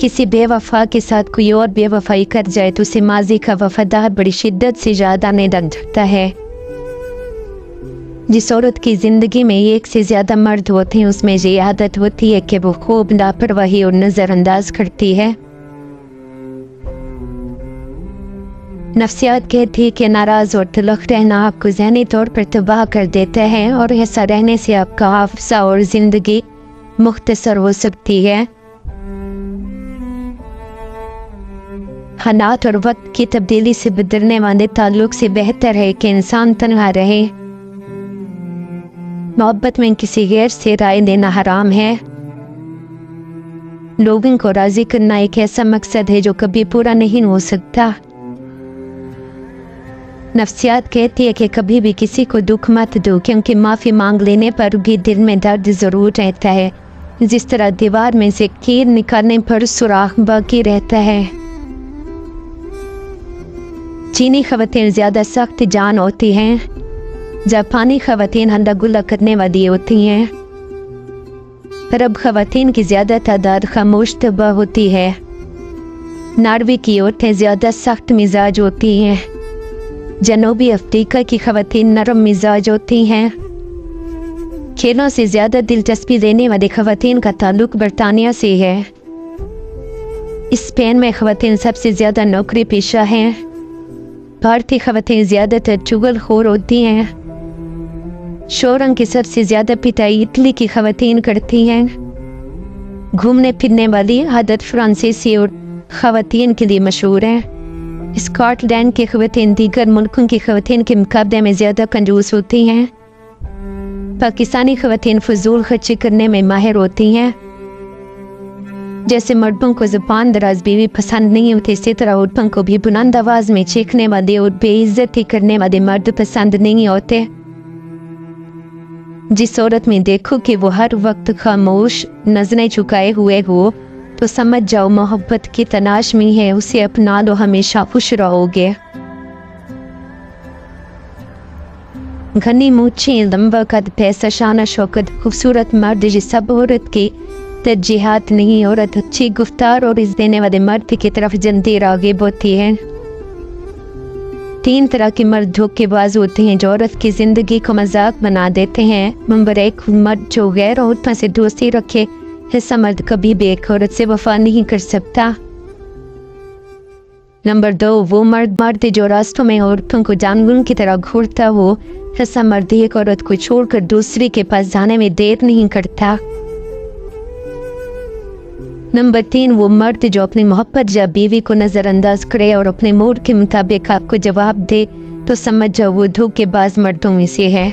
किसी बेवफा के साथ कोई और बेवफाई कर जाए तो उसे माजी का वफादार बड़ी शिद्दत से याद आने लग जाता है। जिस औरत की ज़िंदगी में एक से ज़्यादा मर्द होते हैं उसमें ये आदत होती है कि वो खूब लापरवाही और नज़रअंदाज करती है। नफ्सियात कहती है कि नाराज़ और तलख रहना आपको ज़हनी तौर पर तबाह कर देता है और ऐसा रहने से आपका हाफ़िज़ा और ज़िंदगी मुख्तसर हो सकती है। हालात और वक्त की तब्दीली से बदलने वाले ताल्लुक से बेहतर है कि इंसान तन्हा रहे। मोहब्बत में किसी गैर से राय लेना हराम है। लोगों को राज़ी करना एक ऐसा मकसद है जो कभी पूरा नहीं हो सकता। नफ्सियात कहती है कि कभी भी किसी को दुख मत दो, क्योंकि माफ़ी मांग लेने पर भी दिल में दर्द ज़रूर रहता है, जिस तरह दीवार में से कील निकालने पर सुराख बाकी रहता है। चीनी ख़वातीन ज़्यादा सख्त जान होती हैं, जापानी ख़वातीन हल्ला गुल्ला करने वाली होती हैं। अरब ख़वातीन की ज़्यादा तादाद खामोश तबाह होती है। नार्वे की औरतें ज़्यादा सख्त मिजाज होती हैं। जनूबी अफ्रीका की ख़वातीन नरम मिजाज होती हैं। खेलों से ज़्यादा दिलचस्पी लेने वाली ख़वातीन का ताल्लुक बरतानिया से है। स्पेन में ख़वातीन सबसे ज़्यादा नौकरी पेशा हैं। भारतीय ख़वातीन ज़्यादातर चुगलखोर होती हैं। शोरंग की सबसे ज़्यादा पिटाई इटली की ख़वातीन करती हैं। घूमने फिरने वाली आदत फ्रांसीसी और ख़वातीन के लिए मशहूर है। स्कॉटलैंड की ख़वातीन दीगर मुल्कों की ख़वातीन के मुकाबले में ज़्यादा कंजूस होती हैं। पाकिस्तानी ख़वातीन फजूल खर्ची करने में माहिर होती हैं। जैसे मर्दों को ज़ुबान दराज बीवी पसंद नहीं होती, इसी तरह औरतों को भी बुलंद आवाज़ में चीखने वाले और बेइज्जती करने वाले मर्द पसंद नहीं होते। जिस औरत में देखो कि वो हर वक्त खामोश नजरें झुकाए हुए हो तो समझ जाओ मोहब्बत की तलाश में है, उसे अपना लो, हमेशा खुश रहोगे। घनी मूछें, लंबा कद, पैसा, शान, शौकत, खूबसूरत मर्द, ये सब औरत की तरजीहात नहीं। औरत अच्छी गुफ्तार और इज़्ज़त देने वाले मर्द की तरफ जल्दी राग़िब होती है। 3 तरह के मर्द धोखेबाज होते हैं जो औरत की ज़िंदगी को मजाक बना देते हैं। नंबर 1, मर्द जो गैर औरतों से दोस्ती रखे। ऐसा मर्द कभी भी एक औरत से वफा नहीं कर सकता। नंबर 2, वो मर्द जो रास्तों में औरतों को जानवरों की तरह घूरता हो। ऐसा मर्द एक औरत को छोड़कर दूसरी के पास जाने में देर नहीं करता। नंबर 3, वो मर्द जो अपनी मोहब्बत या बीवी को नज़रअंदाज करे और अपने मूड के मुताबिक आपको जवाब दे तो समझ जाओ वो धोखेबाज मर्दों में से है।